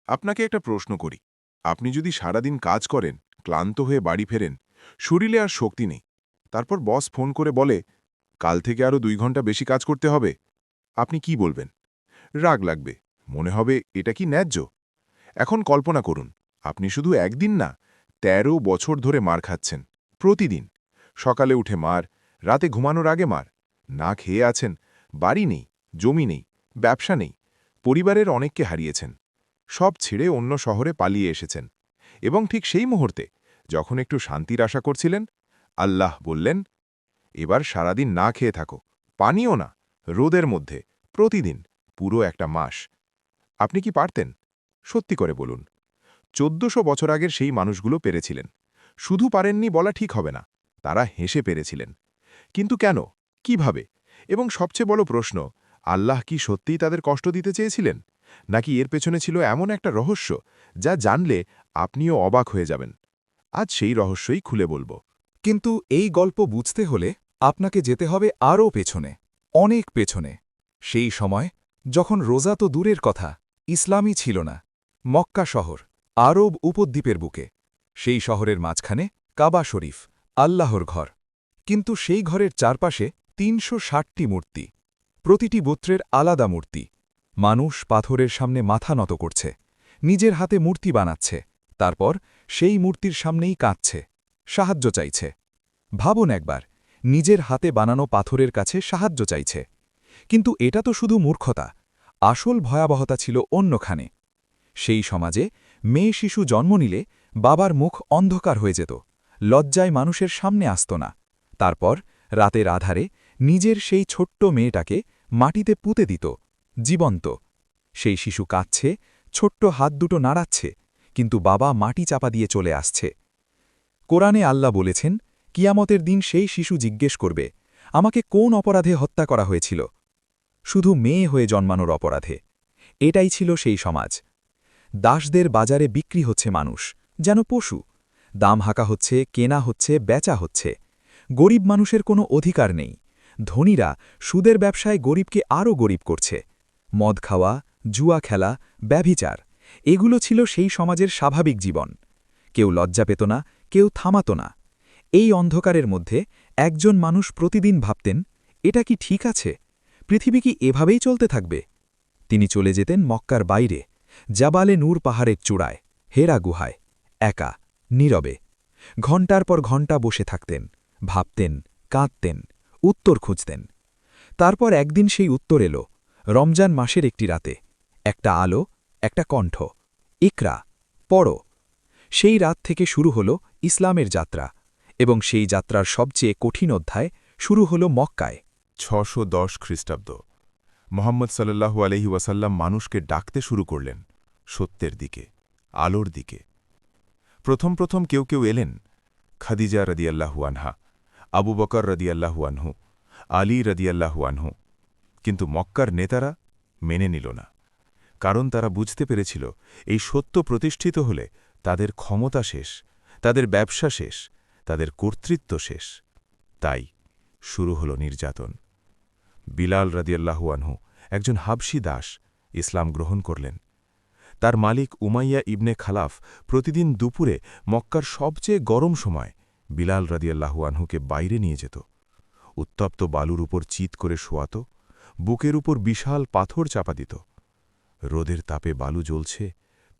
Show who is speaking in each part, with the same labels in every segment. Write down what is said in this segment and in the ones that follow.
Speaker 1: আপনাকে একটা প্রশ্ন করি। আপনি যদি সারাদিন কাজ করেন, ক্লান্ত হয়ে বাড়ি ফেরেন, শরীরে আর শক্তি নেই, তারপর বস ফোন করে বলে, কাল থেকে আরও 2 ঘন্টা বেশি কাজ করতে হবে, আপনি কি বলবেন? রাগ লাগবে, মনে হবে এটা কি ন্যায্য? এখন কল্পনা করুন, আপনি শুধু একদিন না, ১৩ বছর ধরে মার খাচ্ছেন, প্রতিদিন। সকালে উঠে মার, রাতে ঘুমানোর আগে মার, না খেয়ে আছেন, বাড়ি নেই, জমি নেই, ব্যবসা নেই, পরিবারের অনেককে হারিয়েছেন, সব ছেড়ে অন্য শহরে পালিয়ে এসেছেন। এবং ঠিক সেই মুহূর্তে, যখন একটু শান্তির আশা করছিলেন, আল্লাহ বললেন, এবার সারাদিন না খেয়ে থাকো, পানিও না, রোদের মধ্যে, প্রতিদিন, পুরো একটা মাস। আপনি কি পারতেন? সত্যি করে বলুন। ১৪০০ বছর আগের সেই মানুষগুলো পেরেছিলেন। শুধু পারেননি বলা ঠিক হবে না, তারা হেসে পেরেছিলেন। কিন্তু কেন? কিভাবে? এবং সবচেয়ে বড় প্রশ্ন, আল্লাহ কি সত্যিই তাদের কষ্ট দিতে চেয়েছিলেন? নাকি এর পেছনে ছিল এমন একটা রহস্য, যা জানলে আপনিও অবাক হয়ে যাবেন? আজ সেই রহস্যই খুলে বলবো।
Speaker 2: কিন্তু এই গল্প বুঝতে হলে আপনাকে যেতে হবে আরও পেছনে, অনেক পেছনে। সেই সময় যখন রোজা তো দূরের কথা, ইসলামই ছিল না। মক্কা শহর, আরব উপদ্বীপের বুকে। সেই শহরের মাঝখানে কাবা শরীফ, আল্লাহর ঘর। কিন্তু সেই ঘরের চারপাশে ৩৬০টি মূর্তি, প্রতিটি গোত্রের আলাদা মূর্তি। মানুষ পাথরের সামনে মাথা নত করছে, নিজের হাতে মূর্তি বানাচ্ছে, তারপর সেই মূর্তির সামনেই কাঁদছে, সাহায্য চাইছে। ভাবুন একবার, নিজের হাতে বানানো পাথরের কাছে সাহায্য চাইছে। কিন্তু এটা তো শুধু মূর্খতা, আসল ভয়াবহতা ছিল অন্যখানে। সেই সমাজে মেয়ে শিশু জন্ম নিলে বাবার মুখ অন্ধকার হয়ে যেত, লজ্জায় মানুষের সামনে আসত না। তারপর রাতের আধারে নিজের সেই ছোট্ট মেয়েটাকে মাটিতে পুঁতে দিত, জীবন্ত। সেই শিশু কাঁদছে, ছোট্ট হাত দুটো নাড়াচ্ছে, কিন্তু বাবা মাটি চাপা দিয়ে চলে আসছে। কোরআনে আল্লাহ বলেছেন, কিয়ামতের দিন সেই শিশু জিজ্ঞেস করবে, আমাকে কোন অপরাধে হত্যা করা হয়েছিল? শুধু মেয়ে হয়ে জন্মানোর অপরাধে। এটাই ছিল সেই সমাজ। দাসদের বাজারে বিক্রি হচ্ছে মানুষ, যেন পশু। দাম হাঁকা হচ্ছে, কেনা হচ্ছে, বেচা হচ্ছে। গরিব মানুষের কোনো অধিকার নেই। ধনীরা সুদের ব্যবসায় গরিবকে আরও গরিব করছে। মদ খাওয়া, জুয়া খেলা, ব্যভিচার, এগুলো ছিল সেই সমাজের স্বাভাবিক জীবন। কেউ লজ্জা পেত না, কেউ থামাত না। এই অন্ধকারের মধ্যে একজন মানুষ প্রতিদিন ভাবতেন, এটা কি ঠিক আছে? পৃথিবী কি এভাবেই চলতে থাকবে? তিনি চলে যেতেন মক্কার বাইরে, জাবালে নূর পাহাড়ের চূড়ায়, হেরা গুহায়, একা, নীরবে। ঘণ্টার পর ঘণ্টা বসে থাকতেন, ভাবতেন, কাঁদতেন, উত্তর খুঁজতেন। তারপর একদিন সেই উত্তর এলো, রমজান মাসের একটি রাতে। একটা আলো, একটা কণ্ঠ, ইকরা, পড়ো। সেই রাত থেকে শুরু হল ইসলামের যাত্রা, এবং সেই যাত্রার সবচেয়ে কঠিন অধ্যায় শুরু হল মক্কায়।
Speaker 1: ৬১০ খ্রিস্টাব্দ। মোহাম্মদ সাল্লাল্লাহু আলাইহি ওয়াসাল্লাম মানুষকে ডাকতে শুরু করলেন সত্যের দিকে, আলোর দিকে। প্রথম প্রথম কেউ কেউ এলেন, খাদিজা রদিয়াল্লাহু আনহা, আবু বকর রদিয়াল্লাহু আনহু, আলী রদিয়াল্লাহু আনহু। কিন্তু মক্কার নেতারা মেনে নিল না, কারণ তারা বুঝতে পেরেছিল এই সত্য প্রতিষ্ঠিত হলে তাদের ক্ষমতা শেষ, তাদের ব্যবসা শেষ, তাদের কর্তৃত্ব শেষ। তাই শুরু হল নির্যাতন। বিলাল রাদিয়াল্লাহু আনহু, একজন হাবশী দাস, ইসলাম গ্রহণ করলেন। তার মালিক উমাইয়া ইবনে খালাফ প্রতিদিন দুপুরে মক্কার সবচেয়ে গরম সময় বিলাল রাদিয়াল্লাহু আনহুকে বাইরে নিয়ে যেত। উত্তপ্ত বালুর উপর চিৎ করে শোয়াত, বুকের উপর বিশাল পাথর চাপা দিত। রোদের তাপে বালু জ্বলছে,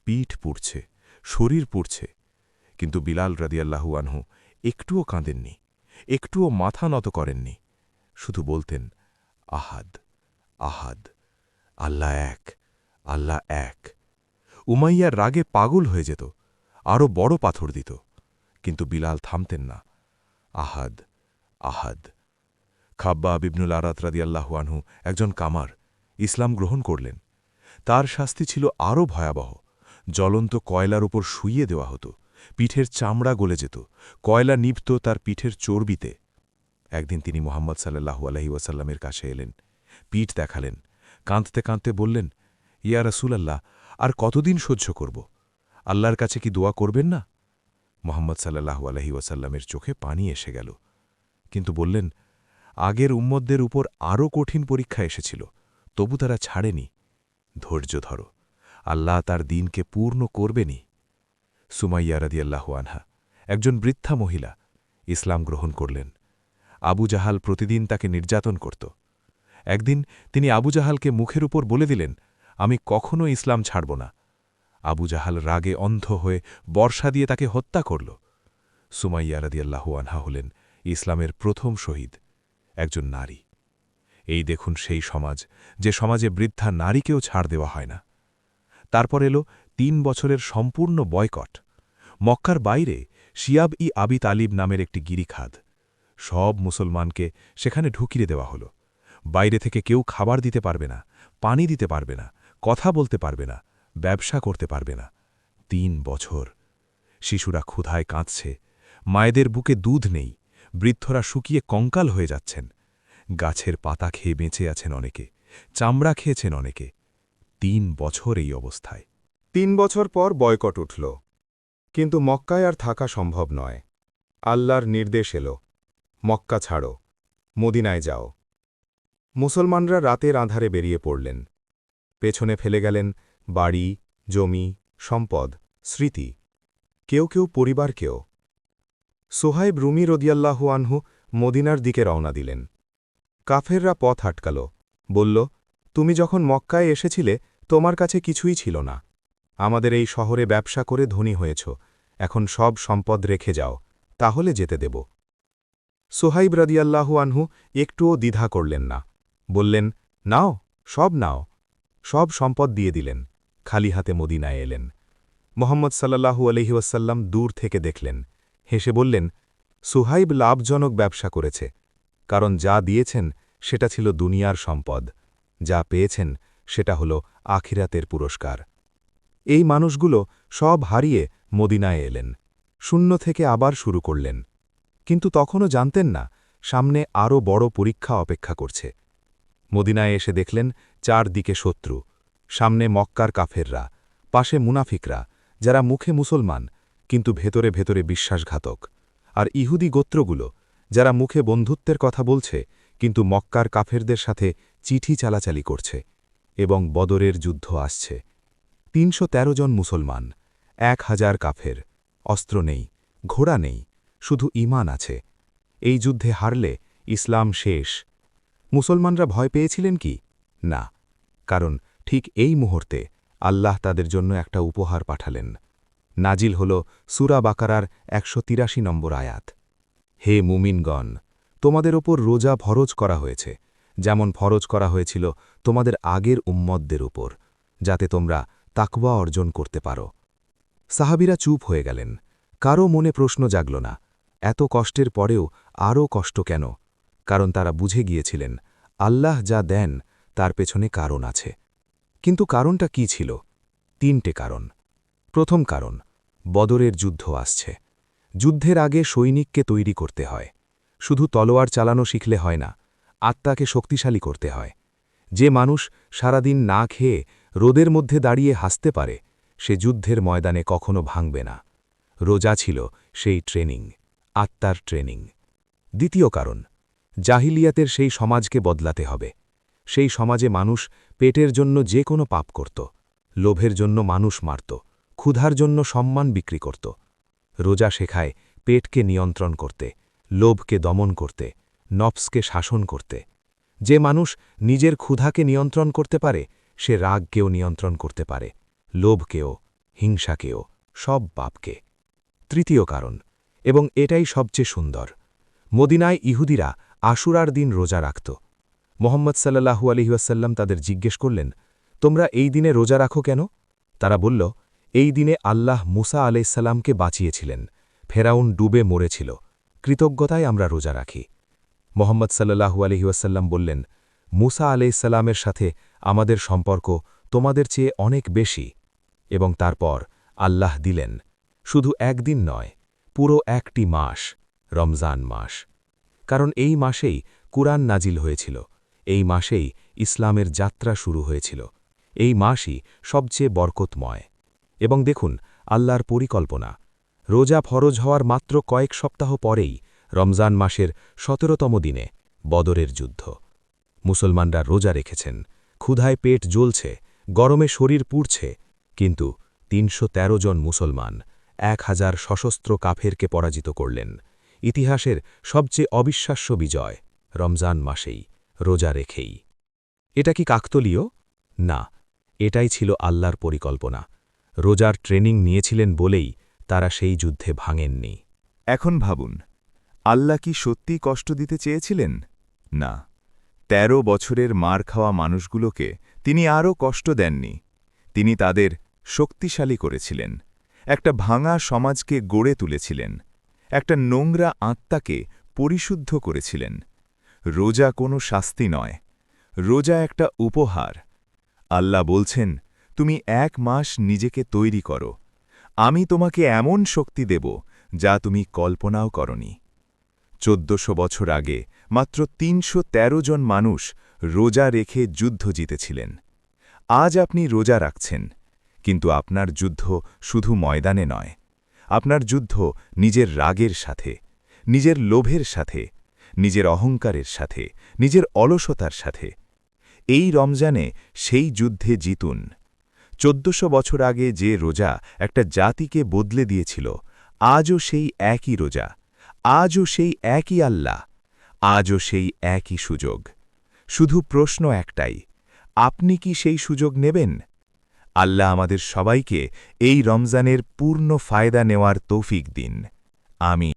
Speaker 1: পিঠ পুড়ছে, শরীর পুড়ছে, কিন্তু বিলাল রাদিয়াল্লাহু আনহু একটুও কাঁদেননি, একটুও মাথা নত করেননি। শুধু বলতেন, আহাদ, আহাদ, আল্লাহ এক, আল্লাহ এক। উমাইয়ার রাগে পাগল হয়ে যেত, আরও বড় পাথর দিত, কিন্তু বিলাল থামতেন না। আহাদ, আহাদ। খাব্বাব ইবনুল আরাত রাদিয়াল্লাহু আনহু, একজন কামার, ইসলাম গ্রহণ করলেন। তার শাস্তি ছিল আরও ভয়াবহ। জ্বলন্ত কয়লার উপর শুইয়ে দেওয়া হতো, পিঠের চামড়া গলে যেত, কয়লা নিভত তার পিঠের চর্বিতে। একদিন তিনি মুহাম্মদ সাল্লাল্লাহু আলাইহি ওয়াসাল্লামের কাছে এলেন, পিঠ দেখালেন, কাঁদতে কাঁদতে বললেন, ইয়া রাসূলাল্লাহ, আর কতদিন সহ্য করব? আল্লাহর কাছে কি দোয়া করবেন না? মুহাম্মদ সাল্লাল্লাহু আলাইহি ওয়াসাল্লামের চোখে পানি এসে গেল, কিন্তু বললেন, আগের উম্মতদের উপর আরও কঠিন পরীক্ষা এসেছিল, তবু তারা ছাড়েনি। ধৈর্য ধরো, আল্লাহ তার দিনকে পূর্ণ করবেনই। সুমাইয়া রাদিয়াল্লাহু আনহা একজন বৃদ্ধা মহিলা ইসলাম গ্রহণ করলেন। আবু জাহাল প্রতিদিন তাকে নির্যাতন করত। একদিন তিনি আবু জাহালকে মুখের উপর বলে দিলেন, আমি কখনো ইসলাম ছাড়ব না। আবু জাহাল রাগে অন্ধ হয়ে বর্ষা দিয়ে তাকে হত্যা করল। সুমাইয়া রাদিয়াল্লাহু আনহা হলেন ইসলামের প্রথম শহীদ, একজন নারী। এই দেখুন সেই সমাজ, যে সমাজে বৃদ্ধা নারীকেও ছাড় দেওয়া হয় না। তারপর এলো ৩ বছরের সম্পূর্ণ বয়কট। মক্কার বাইরে শিয়াব-ই আবি তালিব নামের একটি গিরিখাদ। সব মুসলমানকে সেখানে ঢুকিয়ে দেওয়া হল। বাইরে থেকে কেউ খাবার দিতে পারবে না, পানি দিতে পারবে না, কথা বলতে পারবে না, ব্যবসা করতে পারবে না। ৩ বছর। শিশুরা ক্ষুধায় কাঁদছে, মায়েদের বুকে দুধ নেই, বৃদ্ধরা শুকিয়ে কঙ্কাল হয়ে যাচ্ছেন। গাছের পাতা খেয়ে বেঁচে আছেন অনেকে, চামড়া খেয়েছেন অনেকে। ৩ বছর এই অবস্থায়।
Speaker 2: ৩ বছর পর বয়কট উঠল। কিন্তু মক্কায় আর থাকা সম্ভব নয়। আল্লাহর নির্দেশ এলো, মক্কা ছাড়ো, মদিনায় যাও। মুসলমানরা রাতের আঁধারে বেরিয়ে পড়লেন। পেছনে ফেলে গেলেন বাড়ি, জমি, সম্পদ, স্মৃতি, কেউ কেউ পরিবারকেও। সোহাইব রুমি রদিয়াল্লাহু আনহু মদিনার দিকে রওনা দিলেন। কাফেররা পথ আটকাল, বলল, তুমি যখন মক্কায় এসেছিলে তোমার কাছে কিছুই ছিল না। আমাদের এই শহরে ব্যবসা করে ধনী হয়েছ, এখন সব সম্পদ রেখে যাও, তাহলে যেতে দেব। সোহাইব রাদিয়াল্লাহু আনহু একটুও দ্বিধা করলেন না, বললেন, নাও, সব নাও। সব সম্পদ দিয়ে দিলেন, খালি হাতে মদিনায় এলেন। মোহাম্মদ সাল্লাল্লাহু আলাইহি ওয়াসাল্লাম দূর থেকে দেখলেন, হেসে বললেন, সুহাইব লাভজনক ব্যবসা করেছে, কারণ যা দিয়েছেন সেটা ছিল দুনিয়ার সম্পদ, যা পেয়েছেন সেটা হল আখিরাতের পুরস্কার। এই মানুষগুলো সব হারিয়ে মদিনায় এলেন, শূন্য থেকে আবার শুরু করলেন। কিন্তু তখনও জানতেন না সামনে আরও বড় পরীক্ষা অপেক্ষা করছে। মদিনায় এসে দেখলেন চারদিকে শত্রু, সামনে মক্কার কাফেররা, পাশে মুনাফিকরা, যারা মুখে মুসলমান কিন্তু ভেতরে ভেতরে বিশ্বাসঘাতক, আর ইহুদি গোত্রগুলো, যারা মুখে বন্ধুত্বের কথা বলছে কিন্তু মক্কার কাফেরদের সাথে চিঠি চালাচালি করছে। এবং বদরের যুদ্ধ আসছে। ৩১৩ জন মুসলমান, ১,০০০ কাফের, অস্ত্র নেই, ঘোড়া নেই, শুধু ঈমান আছে। এই যুদ্ধে হারলে ইসলাম শেষ। মুসলমানরা ভয় পেয়েছিলেন কি? না, কারণ ঠিক এই মুহূর্তে আল্লাহ তাদের জন্য একটা উপহার পাঠালেন। নাজিল হল সূরা বাকারার ১৮৩ নম্বর আয়াত। হে মুমিনগণ, তোমাদের ওপর রোজা ফরজ করা হয়েছে, যেমন ফরজ করা হয়েছিল তোমাদের আগের উম্মতদের উপর, যাতে তোমরা তাকওয়া অর্জন করতে পারো। সাহাবীরা চুপ হয়ে গেলেন, কারও মনে প্রশ্ন জাগল না, এত কষ্টের পরেও আরও কষ্ট কেন? কারণ তারা বুঝে গিয়েছিলেন আল্লাহ যা দেন তার পেছনে কারণ আছে। কিন্তু কারণটা কি ছিল? ৩টে কারণ। প্রথম কারণ, বদরের যুদ্ধ আসছে। যুদ্ধের আগে সৈনিককে তৈরি করতে হয়। শুধু তলোয়ার চালানো শিখলে হয় না, আত্মাকে শক্তিশালী করতে হয়। যে মানুষ সারাদিন না খেয়ে রোদের মধ্যে দাঁড়িয়ে হাসতে পারে, সে যুদ্ধের ময়দানে কখনো ভাঙবে না। রোজা ছিল সেই ট্রেনিং, আত্মার ট্রেনিং। দ্বিতীয় কারণ, জাহিলিয়াতের সেই সমাজকে বদলাতে হবে। সেই সমাজে মানুষ পেটের জন্য যে কোনো পাপ করত, লোভের জন্য মানুষ মারত, ক্ষুধার জন্য সম্মান বিক্রি করত। রোজা শেখায় পেটকে নিয়ন্ত্রণ করতে, লোভকে দমন করতে, নফসকে শাসন করতে। যে মানুষ নিজের ক্ষুধাকে নিয়ন্ত্রণ করতে পারে, সে রাগকেও নিয়ন্ত্রণ করতে পারে, লোভকেও, হিংসাকেও, সব পাপকে। তৃতীয় কারণ, এবং এটাই সবচেয়ে সুন্দর, মদিনায় ইহুদিরা আশুরার দিন রোজা রাখত। মোহাম্মদ সাল্লাল্লাহু আলাইহি ওয়াসাল্লাম তাদের জিজ্ঞেস করলেন, তোমরা এই দিনে রোজা রাখো কেন? তারা বলল, এই দিনে আল্লাহ মুসা আলাইসাল্লামকে বাঁচিয়েছিলেন, ফেরাউন ডুবে মরেছিল, কৃতজ্ঞতায় আমরা রোজা রাখি। মোহাম্মদ সাল্লাল্লাহু আলাইহি ওয়াসাল্লাম বললেন, মুসা আলাইসাল্লামের সাথে আমাদের সম্পর্ক তোমাদের চেয়ে অনেক বেশি। এবং তারপর আল্লাহ দিলেন, শুধু একদিন নয়, পুরো একটি মাস, রমজান মাস। কারণ এই মাসেই কুরআন নাজিল হয়েছিল, এই মাসেই ইসলামের যাত্রা শুরু হয়েছিল, এই মাসই সবচেয়ে বরকতময়। এবং দেখুন আল্লাহর পরিকল্পনা, রোজা ফরজ হওয়ার মাত্র কয়েক সপ্তাহ পরেই রমজান মাসের ১৭তম দিনে বদরের যুদ্ধ। মুসলমানরা রোজা রেখেছেন, ক্ষুধায় পেট জ্বলছে, গরমে শরীর পুড়ছে,
Speaker 3: কিন্তু ৩১৩ জন মুসলমান ১,০০০ সশস্ত্র কাফেরকে পরাজিত করলেন। ইতিহাসের সবচেয়ে অবিশ্বাস্য বিজয় রমজান মাসেই, রোজা রেখেই। এটা কি কাকতলীয়? না, এটাই ছিল আল্লাহর পরিকল্পনা। রোজার ট্রেনিং নিয়েছিলেন বলেই তারা সেই যুদ্ধে ভাঙেননি।
Speaker 1: এখন ভাবুন, আল্লাহ কি সত্যি কষ্ট দিতে চেয়েছিলেন? না, ১৩ বছরের মার খাওয়া মানুষগুলোকে তিনি আরও কষ্ট দেননি। তিনি তাদের শক্তিশালী করেছিলেন, একটা ভাঙা সমাজকে গড়ে তুলেছিলেন, একটা নোংরা আত্মাকে পরিশুদ্ধ করেছিলেন। রোজা কোনো শাস্তি নয়, রোজা একটা উপহার। আল্লাহ বলছেন, তুমি ১ মাস নিজেকে তৈরি করো, আমি তোমাকে এমন শক্তি দেব যা তুমি কল্পনাও করনি। ১৪০০ বছর আগে মাত্র ৩১৩ জন মানুষ রোজা রেখে যুদ্ধ জিতেছিলেন। আজ আপনি রোজা রাখছেন, কিন্তু আপনার যুদ্ধ শুধু ময়দানে নয়, আপনার যুদ্ধ নিজের রাগের সাথে, নিজের লোভের সাথে, নিজের অহংকারের সাথে, নিজের অলসতার সাথে। এই রমজানে সেই যুদ্ধে জিতুন। ১৪০০ বছর আগে যে রোজা একটা জাতিকে বদলে দিয়েছিল, আজও সেই একই রোজা, আজও সেই একই আল্লাহ, আজও সেই একই সুযোগ। শুধু প্রশ্ন একটাই, আপনি কি সেই সুযোগ নেবেন? আল্লাহ আমাদের সবাইকে এই রমজানের পূর্ণ ফায়দা নেওয়ার তৌফিক দিন। আমিন।